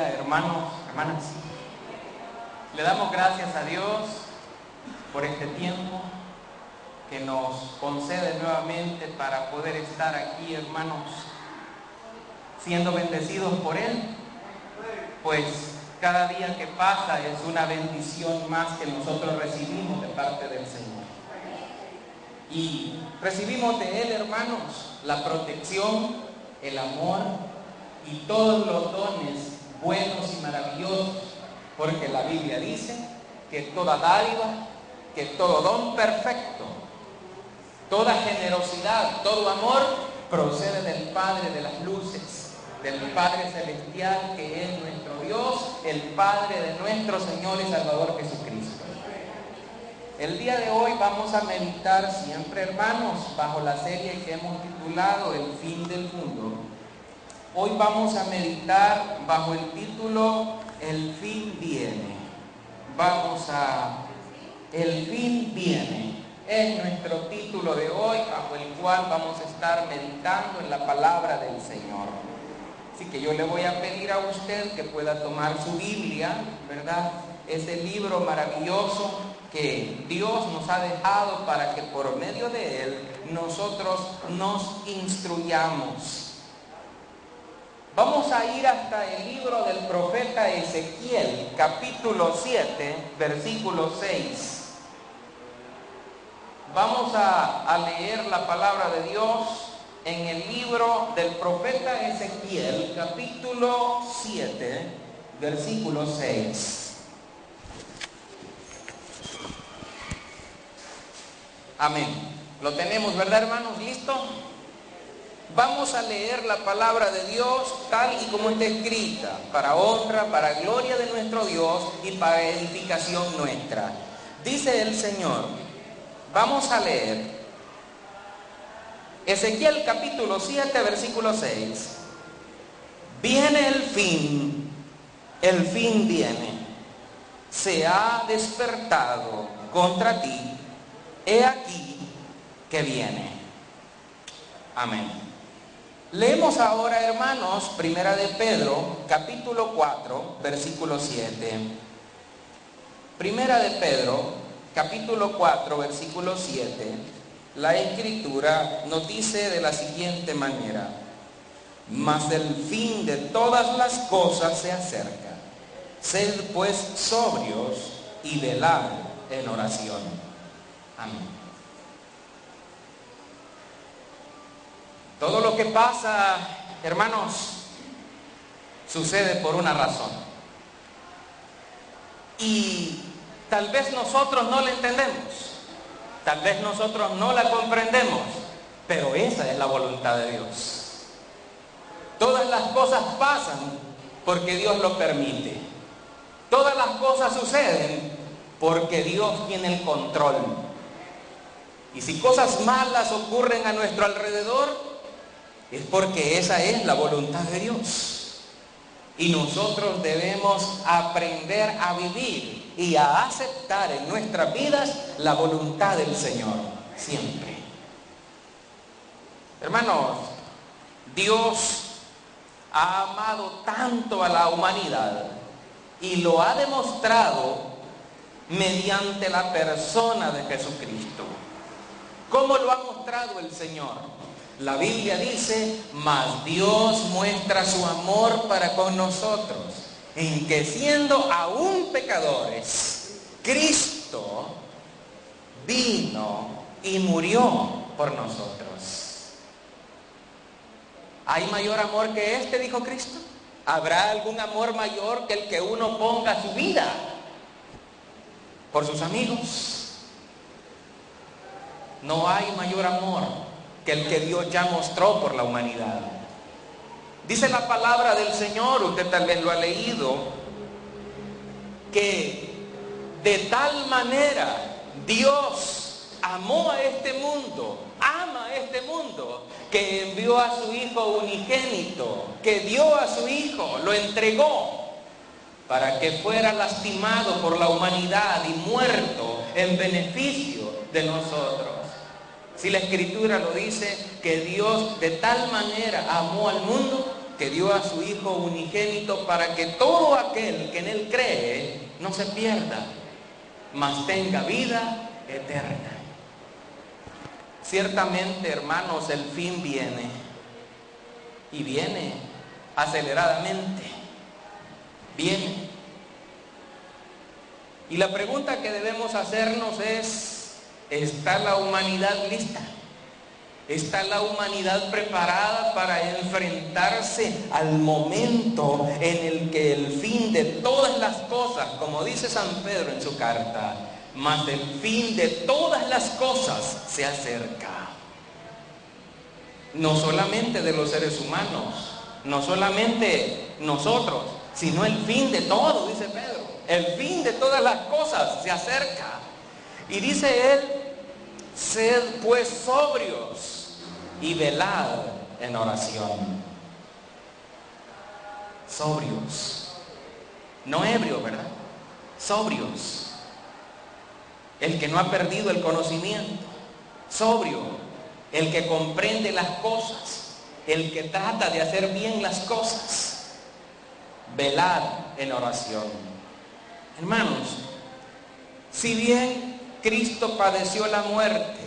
día, hermanos, hermanas. Le damos gracias a Dios por este tiempo que nos concede nuevamente para poder estar aquí, hermanos, siendo bendecidos por Él, pues cada día que pasa es una bendición más que nosotros recibimos de parte del Señor. Y recibimos de Él, hermanos, la protección, el amor y todos los dones buenos y maravillosos, porque la Biblia dice que toda dádiva, que todo don perfecto, toda generosidad, todo amor procede del Padre de las luces, del Padre celestial, que es nuestro Dios, el Padre de nuestro Señor y Salvador Jesucristo. El día de hoy vamos a meditar siempre, hermanos, bajo la serie que hemos titulado El fin del mundo. Hoy vamos a meditar bajo el título El fin viene. El fin viene. Es nuestro título de hoy, bajo el cual vamos a estar meditando en la palabra del Señor. Así que yo le voy a pedir a usted que pueda tomar su Biblia, ¿verdad? Ese libro maravilloso que Dios nos ha dejado para que por medio de él nosotros nos instruyamos. Vamos a ir hasta el libro del profeta Ezequiel, capítulo 7, versículo 6. Vamos a leer la palabra de Dios en el libro del profeta Ezequiel, capítulo 7, versículo 6. Amén. Lo tenemos, ¿verdad, hermanos? ¿Listo? Vamos a leer la palabra de Dios tal y como está escrita, para honra, para gloria de nuestro Dios y para edificación nuestra. Dice el Señor, vamos a leer Ezequiel capítulo 7, versículo 6. Viene el fin viene, se ha despertado contra ti, he aquí que viene. Amén. Leemos ahora, hermanos, Primera de Pedro, capítulo 4, versículo 7. Primera de Pedro, capítulo 4, versículo 7. La Escritura nos dice de la siguiente manera: mas el fin de todas las cosas se acerca. Sed pues sobrios y velad en oración. Amén. Todo lo que pasa, hermanos, sucede por una razón. Y tal vez nosotros no la entendemos, tal vez nosotros no la comprendemos, pero esa es la voluntad de Dios. Todas las cosas pasan porque Dios lo permite. Todas las cosas suceden porque Dios tiene el control. Y si cosas malas ocurren a nuestro alrededor, es porque esa es la voluntad de Dios. Y nosotros debemos aprender a vivir y a aceptar en nuestras vidas la voluntad del Señor, siempre. Hermanos, Dios ha amado tanto a la humanidad y lo ha demostrado mediante la persona de Jesucristo. ¿Cómo lo ha mostrado el Señor? La Biblia dice, mas Dios muestra su amor para con nosotros, en que siendo aún pecadores, Cristo vino y murió por nosotros. ¿Hay mayor amor que este?, dijo Cristo. ¿Habrá algún amor mayor que el que uno ponga su vida por sus amigos? No hay mayor amor que el que Dios ya mostró por la humanidad. Dice la palabra del Señor, usted tal vez lo ha leído, que de tal manera Dios amó a este mundo, ama a este mundo, que envió a su Hijo unigénito, que dio a su Hijo, lo entregó, para que fuera lastimado por la humanidad y muerto en beneficio de nosotros. Si la Escritura lo dice, que Dios de tal manera amó al mundo que dio a su Hijo unigénito para que todo aquel que en Él cree no se pierda, mas tenga vida eterna. Ciertamente, hermanos, el fin viene, y viene aceleradamente, viene. Y la pregunta que debemos hacernos es: ¿está la humanidad lista? ¿Está la humanidad preparada para enfrentarse al momento en el que el fin de todas las cosas, como dice San Pedro en su carta, mas el fin de todas las cosas se acerca? No solamente de los seres humanos, no solamente nosotros, sino el fin de todo, dice Pedro. El fin de todas las cosas se acerca. Y dice él: sed pues sobrios y velad en oración. Sobrios. No ebrios, ¿verdad? Sobrios. El que no ha perdido el conocimiento. Sobrio. El que comprende las cosas. El que trata de hacer bien las cosas. Velad en oración. Hermanos, si bien Cristo padeció la muerte,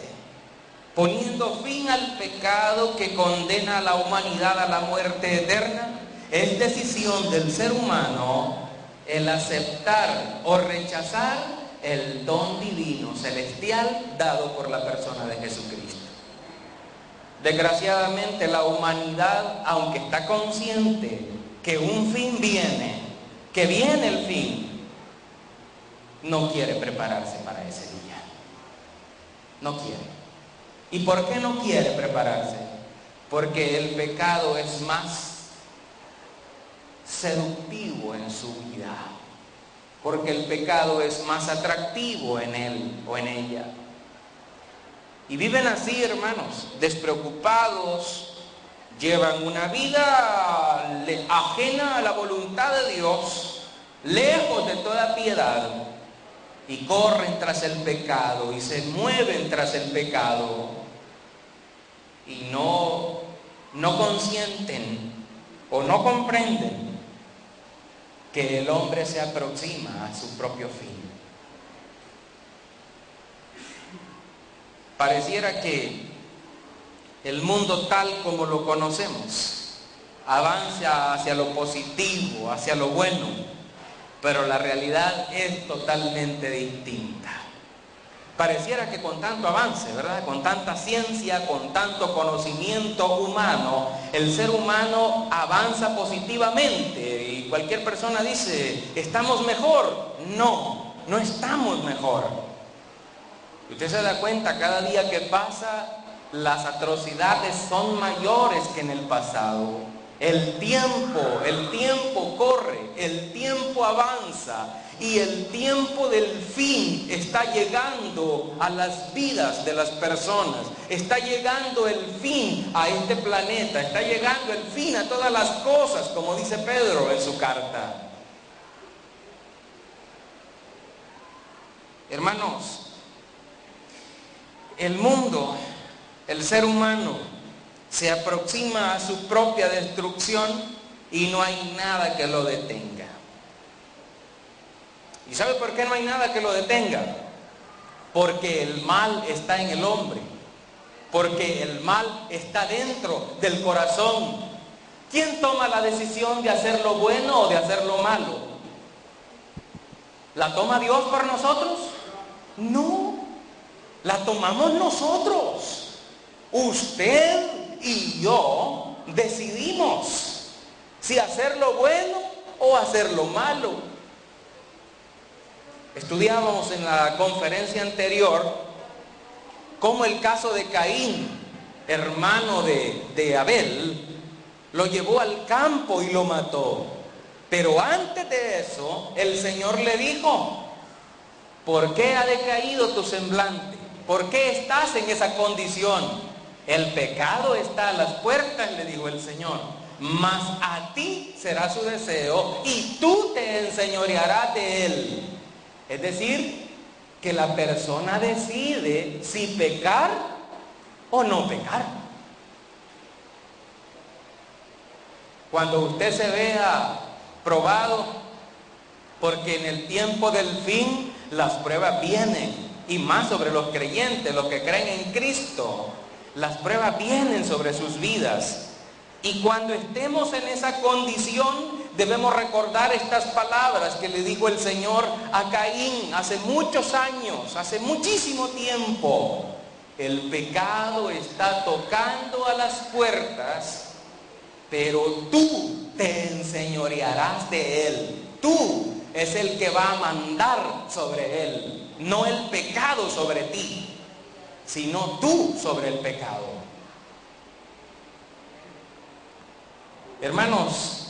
poniendo fin al pecado que condena a la humanidad a la muerte eterna, es decisión del ser humano el aceptar o rechazar el don divino celestial dado por la persona de Jesucristo. Desgraciadamente, la humanidad, aunque está consciente que un fin viene, que viene el fin, no quiere prepararse para ese día. No quiere. ¿Y por qué no quiere prepararse? Porque el pecado es más seductivo en su vida. Porque el pecado es más atractivo en él o en ella. Y viven así, hermanos, despreocupados, llevan una vida ajena a la voluntad de Dios, lejos de toda piedad, y corren tras el pecado y se mueven tras el pecado y no consienten o no comprenden que el hombre se aproxima a su propio fin. Pareciera que el mundo tal como lo conocemos avanza hacia lo positivo, hacia lo bueno, pero la realidad es totalmente distinta. Pareciera que con tanto avance, ¿verdad? Con tanta ciencia, con tanto conocimiento humano, el ser humano avanza positivamente y cualquier persona dice: ¿estamos mejor? No, no estamos mejor. Usted se da cuenta, cada día que pasa, las atrocidades son mayores que en el pasado. El tiempo corre, el tiempo avanza y el tiempo del fin está llegando a las vidas de las personas. Está llegando el fin a este planeta, está llegando el fin a todas las cosas, como dice Pedro en su carta. Hermanos, el mundo, el ser humano, se aproxima a su propia destrucción y no hay nada que lo detenga. ¿Y sabe por qué no hay nada que lo detenga? Porque el mal está en el hombre, porque el mal está dentro del corazón. ¿Quién toma la decisión de hacer lo bueno o de hacer lo malo? ¿La toma Dios por nosotros? No, la tomamos nosotros. Usted y yo decidimos si hacer lo bueno o hacer lo malo. Estudiábamos en la conferencia anterior cómo el caso de Caín, hermano de Abel, lo llevó al campo y lo mató. Pero antes de eso, el Señor le dijo: ¿por qué ha decaído tu semblante? ¿Por qué estás en esa condición? El pecado está a las puertas, le dijo el Señor, mas a ti será su deseo y tú te enseñorearás de él. Es decir, que la persona decide si pecar o no pecar. Cuando usted se vea probado, porque en el tiempo del fin las pruebas vienen, y más sobre los creyentes, los que creen en Cristo. Las pruebas vienen sobre sus vidas. Y cuando estemos en esa condición, debemos recordar estas palabras que le dijo el Señor a Caín hace muchos años, hace muchísimo tiempo. El pecado está tocando a las puertas, pero tú te enseñorearás de él. Tú es el que va a mandar sobre él, no el pecado sobre ti, sino tú sobre el pecado. Hermanos,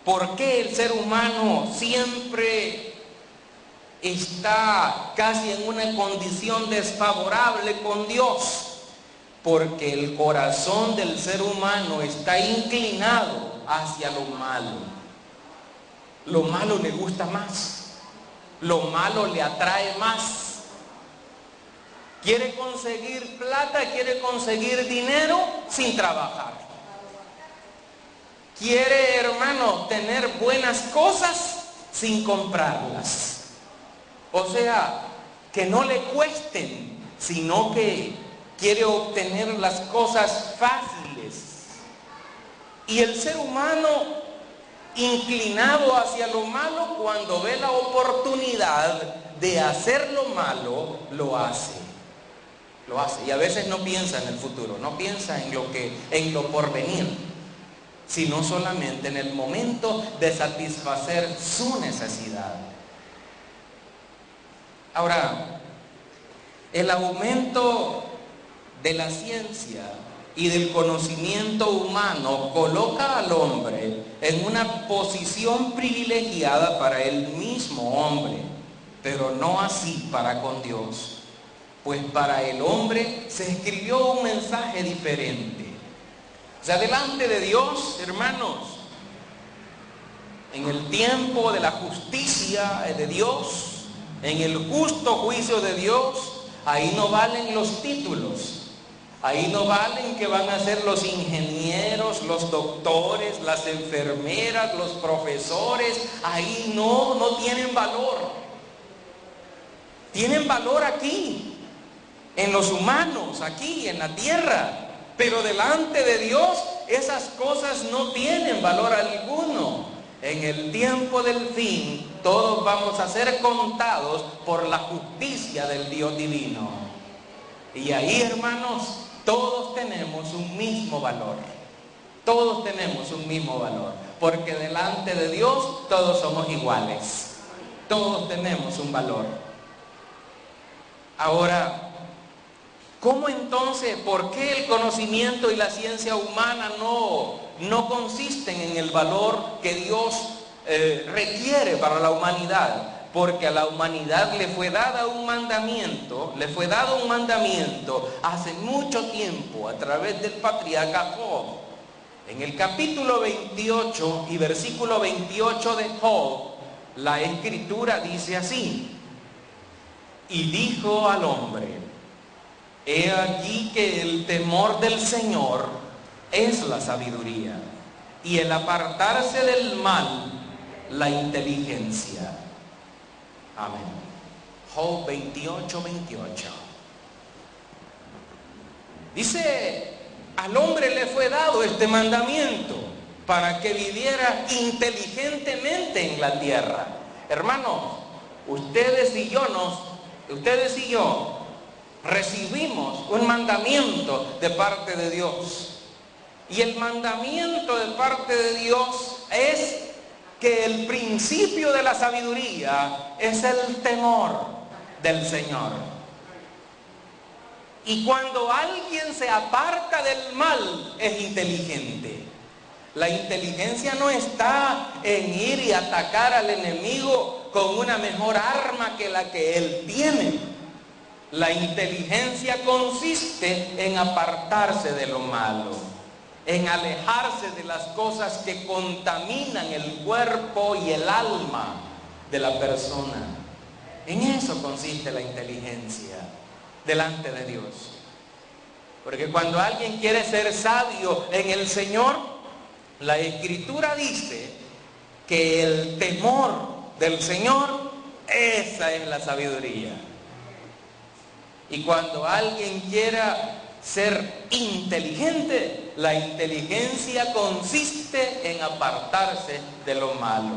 ¿por qué el ser humano siempre está casi en una condición desfavorable con Dios? Porque el corazón del ser humano está inclinado hacia lo malo. Lo malo le gusta más, lo malo le atrae más. Quiere conseguir plata, quiere conseguir dinero sin trabajar. Quiere, hermano, tener buenas cosas sin comprarlas. O sea, que no le cuesten, sino que quiere obtener las cosas fáciles. Y el ser humano, inclinado hacia lo malo, cuando ve la oportunidad de hacer lo malo, lo hace. Lo hace. Y a veces no piensa en el futuro, no piensa en lo porvenir, sino solamente en el momento de satisfacer su necesidad. Ahora, el aumento de la ciencia y del conocimiento humano coloca al hombre en una posición privilegiada para el mismo hombre, pero no así para con Dios, pues para el hombre se escribió un mensaje diferente. O sea, delante de Dios, hermanos, en el tiempo de la justicia de Dios, en el justo juicio de Dios, ahí no valen los títulos. Ahí no valen que van a ser los ingenieros, los doctores, las enfermeras, los profesores. Ahí no tienen valor. Tienen valor aquí, en los humanos, aquí, en la tierra. Pero delante de Dios, esas cosas no tienen valor alguno. En el tiempo del fin, todos vamos a ser contados por la justicia del Dios divino. Y ahí, hermanos, todos tenemos un mismo valor. Todos tenemos un mismo valor. Porque delante de Dios, todos somos iguales. Todos tenemos un valor. Ahora, ¿cómo entonces, por qué el conocimiento y la ciencia humana no consisten en el valor que Dios requiere para la humanidad? Porque a la humanidad le fue dado un mandamiento hace mucho tiempo a través del patriarca Job. En el capítulo 28 y versículo 28 de Job, la escritura dice así: y dijo al hombre, he aquí que el temor del Señor es la sabiduría, y el apartarse del mal, la inteligencia. Amén. Job 28, 28. Dice, al hombre le fue dado este mandamiento para que viviera inteligentemente en la tierra. Hermanos, ustedes y yo recibimos un mandamiento de parte de Dios. Y el mandamiento de parte de Dios es que el principio de la sabiduría es el temor del Señor. Y cuando alguien se aparta del mal, es inteligente. La inteligencia no está en ir y atacar al enemigo con una mejor arma que la que él tiene. La inteligencia consiste en apartarse de lo malo, en alejarse de las cosas que contaminan el cuerpo y el alma de la persona. En eso consiste la inteligencia delante de Dios. Porque cuando alguien quiere ser sabio en el Señor, La Escritura dice que el temor del Señor, esa es la sabiduría. Y cuando alguien quiera ser inteligente, la inteligencia consiste en apartarse de lo malo.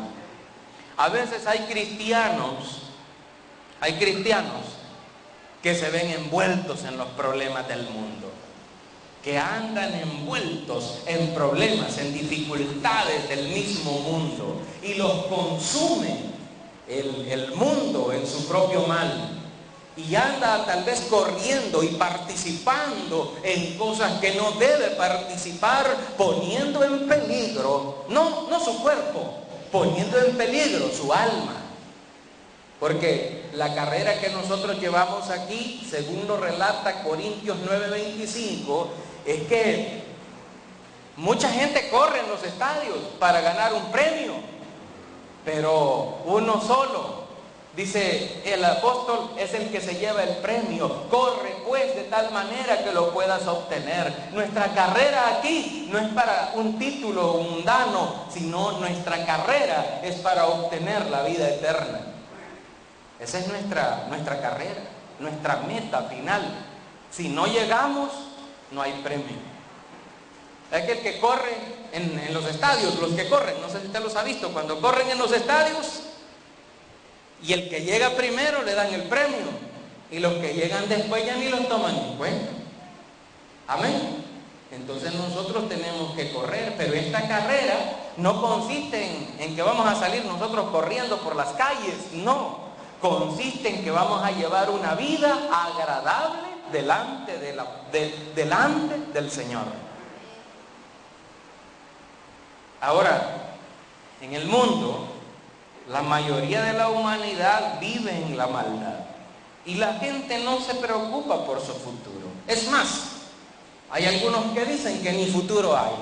A veces hay cristianos que se ven envueltos en los problemas del mundo, que andan envueltos en problemas, en dificultades del mismo mundo, y los consume el mundo en su propio mal. Y anda tal vez corriendo y participando en cosas que no debe participar, poniendo en peligro, no su cuerpo, poniendo en peligro su alma. Porque la carrera que nosotros llevamos aquí, según lo relata Corintios 9:25, es que mucha gente corre en los estadios para ganar un premio, pero uno solo, dice el apóstol, es el que se lleva el premio. Corre pues de tal manera que lo puedas obtener. Nuestra carrera aquí no es para un título mundano, sino nuestra carrera es para obtener la vida eterna. Esa es nuestra carrera, nuestra meta final. Si no llegamos, no hay premio. Es que el que corre en los estadios, los que corren, no sé si usted los ha visto, cuando corren en los estadios, y el que llega primero le dan el premio, y los que llegan después ya ni los toman en cuenta. Amén. Entonces nosotros tenemos que correr, pero esta carrera no consiste en que vamos a salir nosotros corriendo por las calles, no. Consiste en que vamos a llevar una vida agradable delante del Señor. Ahora, en el mundo, la mayoría de la humanidad vive en la maldad y la gente no se preocupa por su futuro. Es más, hay algunos que dicen que ni futuro hay.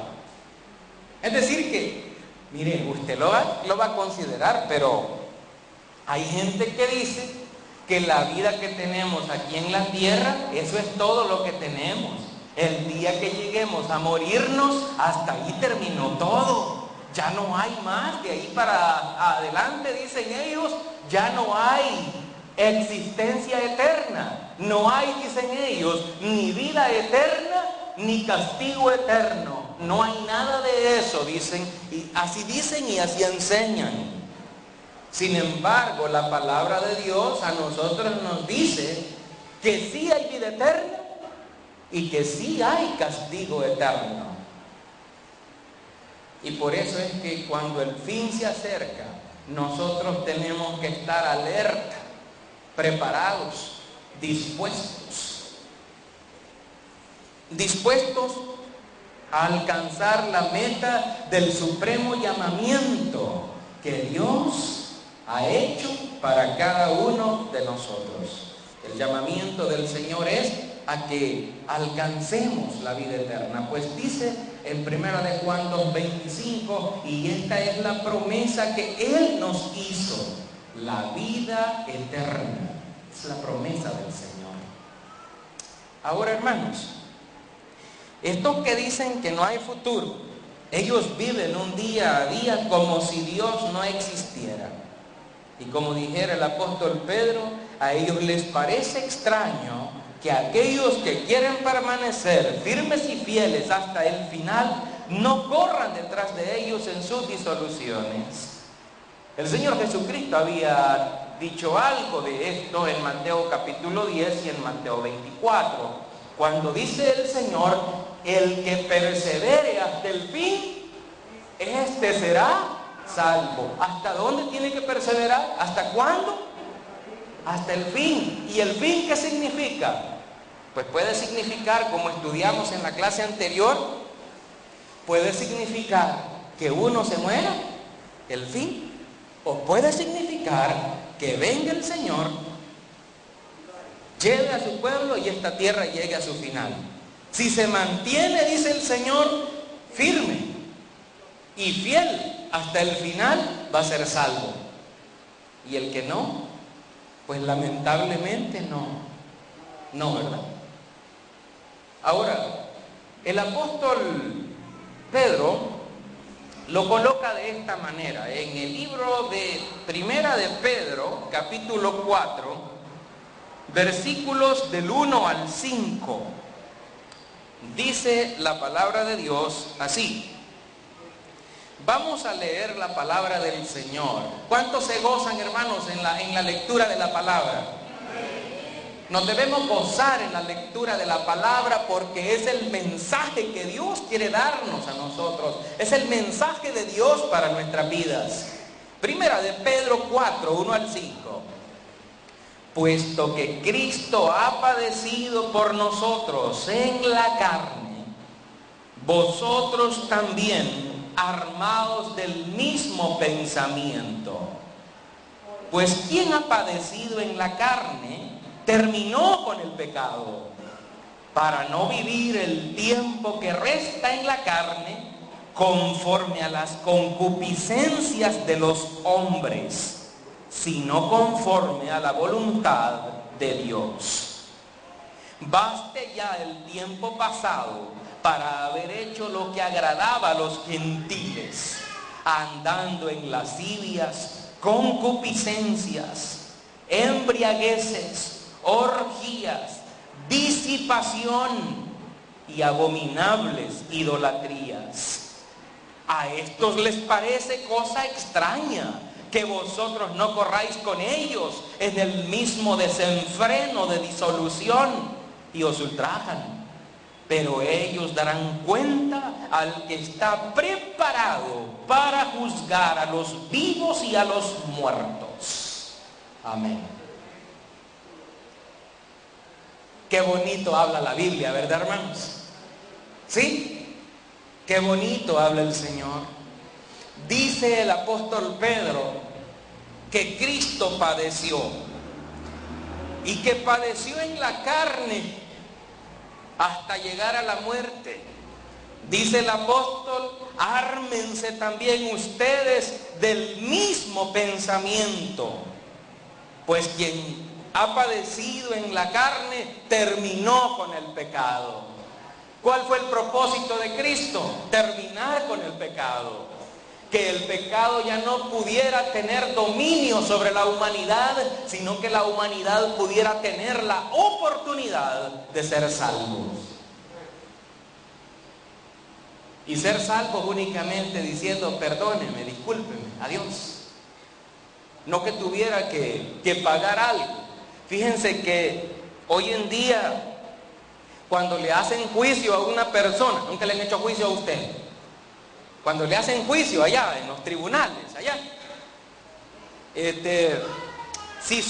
Es decir que, mire, usted lo va a considerar, pero hay gente que dice que la vida que tenemos aquí en la tierra, eso es todo lo que tenemos. El día que lleguemos a morirnos, hasta ahí terminó todo. Ya no hay más, de ahí para adelante, dicen ellos, ya no hay existencia eterna. No hay, dicen ellos, ni vida eterna, ni castigo eterno. No hay nada de eso, dicen, y así enseñan. Sin embargo, la palabra de Dios a nosotros nos dice que sí hay vida eterna y que sí hay castigo eterno. Y por eso es que cuando el fin se acerca, nosotros tenemos que estar alerta, preparados, dispuestos a alcanzar la meta del supremo llamamiento que Dios ha hecho para cada uno de nosotros. El llamamiento del Señor es a que alcancemos la vida eterna, pues dice en 1 Juan 2:25, y esta es la promesa que Él nos hizo, la vida eterna. Es la promesa del Señor. Ahora, hermanos, estos que dicen que no hay futuro, ellos viven un día a día como si Dios no existiera. Y como dijera el apóstol Pedro, a ellos les parece extraño que aquellos que quieren permanecer firmes y fieles hasta el final no corran detrás de ellos en sus disoluciones. El Señor Jesucristo había dicho algo de esto en Mateo capítulo 10 y en Mateo 24, cuando dice el Señor, el que persevere hasta el fin, este será salvo. ¿Hasta dónde tiene que perseverar? ¿Hasta cuándo? Hasta el fin. ¿Y el fin qué significa? Pues puede significar, como estudiamos en la clase anterior, puede significar que uno se muera, el fin, o puede significar que venga el Señor, lleve a su pueblo y esta tierra llegue a su final. Si se mantiene, dice el Señor, firme y fiel hasta el final, va a ser salvo. Y el que no, pues lamentablemente no, ¿verdad? Ahora, el apóstol Pedro lo coloca de esta manera. En el libro de Primera de Pedro, capítulo 4, versículos del 1 al 5, dice la palabra de Dios así. Vamos a leer la palabra del Señor. ¿Cuántos se gozan, hermanos, en la lectura de la palabra? Nos debemos gozar en la lectura de la palabra porque es el mensaje que Dios quiere darnos a nosotros. Es el mensaje de Dios para nuestras vidas. Primera de Pedro 4, 1 al 5. Puesto que Cristo ha padecido por nosotros en la carne, vosotros también armados del mismo pensamiento. Pues quien ha padecido en la carne terminó con el pecado, para no vivir el tiempo que resta en la carne conforme a las concupiscencias de los hombres, sino conforme a la voluntad de Dios. Baste ya el tiempo pasado para haber hecho lo que agradaba a los gentiles, andando en lascivias, concupiscencias, embriagueces, orgías, disipación y abominables idolatrías. A estos les parece cosa extraña que vosotros no corráis con ellos en el mismo desenfreno de disolución y os ultrajan. Pero ellos darán cuenta al que está preparado para juzgar a los vivos y a los muertos. Amén. Qué bonito habla la Biblia, ¿verdad, hermanos? ¿Sí? Qué bonito habla el Señor. Dice el apóstol Pedro que Cristo padeció y que padeció en la carne hasta llegar a la muerte. Dice el apóstol, ármense también ustedes del mismo pensamiento, pues quien ha padecido en la carne terminó con el pecado. ¿Cuál fue el propósito de Cristo? Terminar con el pecado. Que el pecado ya no pudiera tener dominio sobre la humanidad, sino que la humanidad pudiera tener la oportunidad de ser salvos. Y ser salvos únicamente diciendo, perdóneme, discúlpeme, adiós. No que tuviera que pagar algo. Fíjense que hoy en día, cuando le hacen juicio a una persona, nunca le han hecho juicio a usted. Cuando le hacen juicio allá en los tribunales, allá, si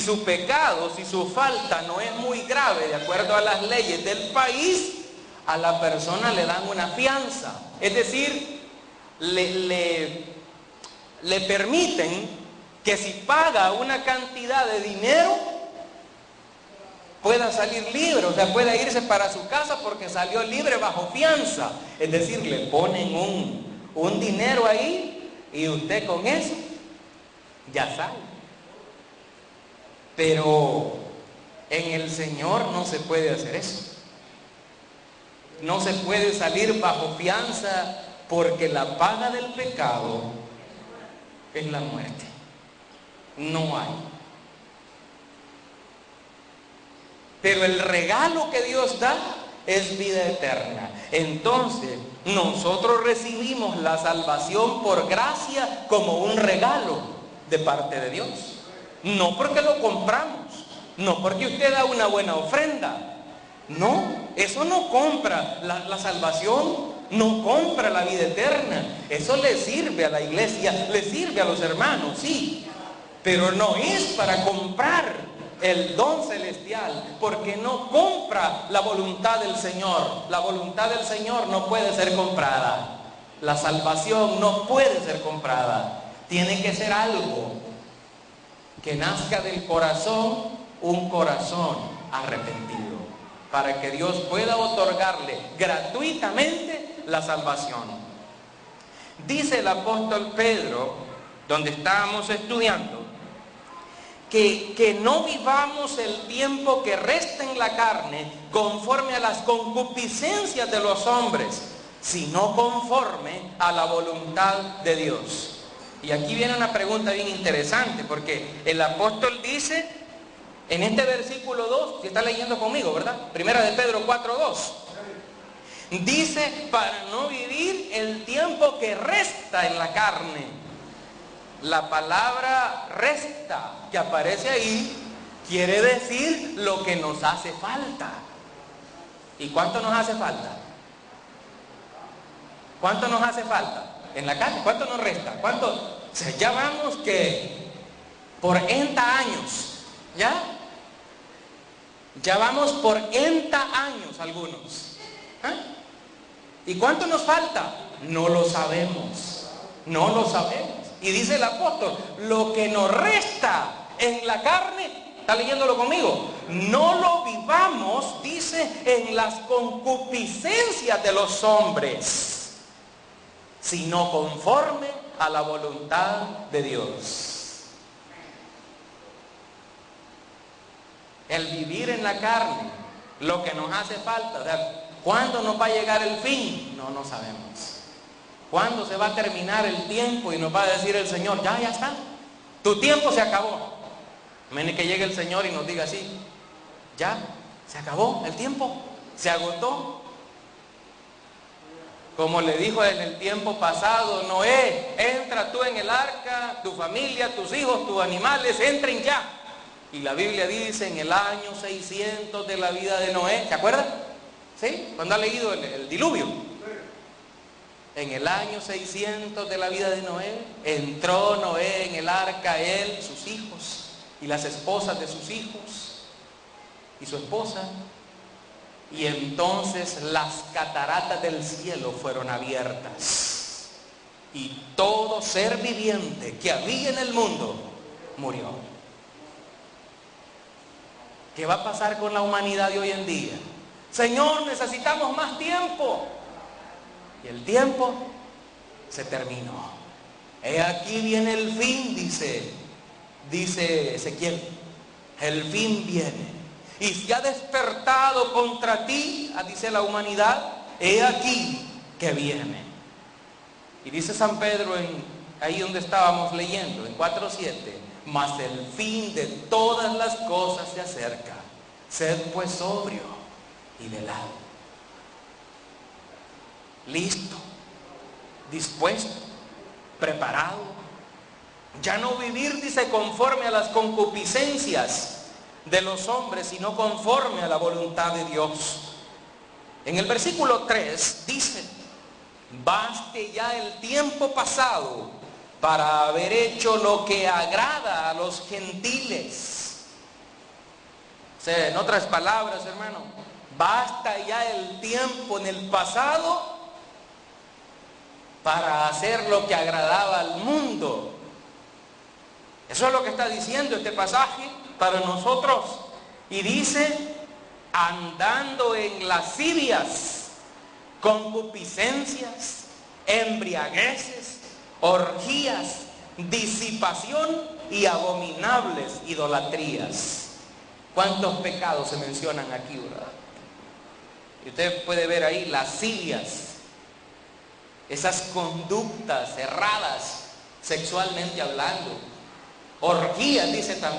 su pecado, si su falta no es muy grave de acuerdo a las leyes del país, a la persona le dan una fianza. Es decir, le permiten que si paga una cantidad de dinero, pueda salir libre, o sea, pueda irse para su casa porque salió libre bajo fianza. Es decir, le ponen un dinero ahí y usted con eso ya sale. Pero en el Señor no se puede hacer eso. No se puede salir bajo fianza porque la paga del pecado es la muerte. No hay. Pero el regalo que Dios da es vida eterna. Entonces, nosotros recibimos la salvación por gracia como un regalo de parte de Dios. No porque lo compramos, no porque usted da una buena ofrenda. No, eso no compra la salvación, no compra la vida eterna. Eso le sirve a la iglesia, le sirve a los hermanos, sí. Pero no es para comprar el don celestial, porque no compra la voluntad del Señor. La voluntad del Señor no puede ser comprada. La salvación no puede ser comprada. Tiene que ser algo que nazca del corazón, un corazón arrepentido, para que Dios pueda otorgarle gratuitamente la salvación. Dice el apóstol Pedro, donde estábamos estudiando, que no vivamos el tiempo que resta en la carne conforme a las concupiscencias de los hombres, sino conforme a la voluntad de Dios. Y aquí viene una pregunta bien interesante, porque el apóstol dice en este versículo 2, si está leyendo conmigo, ¿verdad? Primera de Pedro 4:2. Dice, para no vivir el tiempo que resta en la carne. La palabra resta que aparece ahí quiere decir lo que nos hace falta. ¿Y cuánto nos hace falta? ¿Cuánto nos hace falta en la carne? ¿Cuánto nos resta? ¿Cuánto? O sea, ya vamos que por 30 años, ¿ya? Ya vamos por 30 años algunos. ¿Y cuánto nos falta? No lo sabemos. No lo sabemos. Y dice el apóstol, lo que nos resta en la carne, ¿está leyéndolo conmigo? No lo vivamos, dice, en las concupiscencias de los hombres, sino conforme a la voluntad de Dios. El vivir en la carne, lo que nos hace falta, o sea, ¿cuándo nos va a llegar el fin? No, no sabemos. ¿Cuándo se va a terminar el tiempo y nos va a decir el Señor, ya está, tu tiempo se acabó? Menos que llegue el Señor y nos diga así, ya, se acabó el tiempo, se agotó. Como le dijo en el tiempo pasado, Noé, entra tú en el arca, tu familia, tus hijos, tus animales, entren ya. Y la Biblia dice en el año 600 de la vida de Noé, ¿se acuerdan? ¿Sí? Cuando ha leído el diluvio. En el año 600 de la vida de Noé, entró Noé en el arca, él, sus hijos, y las esposas de sus hijos, y su esposa. Y entonces las cataratas del cielo fueron abiertas. Y todo ser viviente que había en el mundo murió. ¿Qué va a pasar con la humanidad de hoy en día? Señor, necesitamos más tiempo. Y el tiempo se terminó. He aquí viene el fin, dice Ezequiel. El fin viene. Y se ha despertado contra ti, dice la humanidad, he aquí que viene. Y dice San Pedro, ahí donde estábamos leyendo, en 4:7, mas el fin de todas las cosas se acerca. Sed pues sobrio y velado. Listo, dispuesto, preparado. Ya no vivir, dice, conforme a las concupiscencias de los hombres, sino conforme a la voluntad de Dios. En el versículo 3 dice, baste ya el tiempo pasado para haber hecho lo que agrada a los gentiles. O sea, en otras palabras, hermano, basta ya el tiempo en el pasado para hacer lo que agradaba al mundo. Eso es lo que está diciendo este pasaje para nosotros. Y dice, andando en lascivias, concupiscencias, embriagueces, orgías, disipación y abominables idolatrías. ¿Cuántos pecados se mencionan aquí, verdad? Y usted puede ver ahí lascivias, esas conductas erradas sexualmente hablando. Orgías, dice también.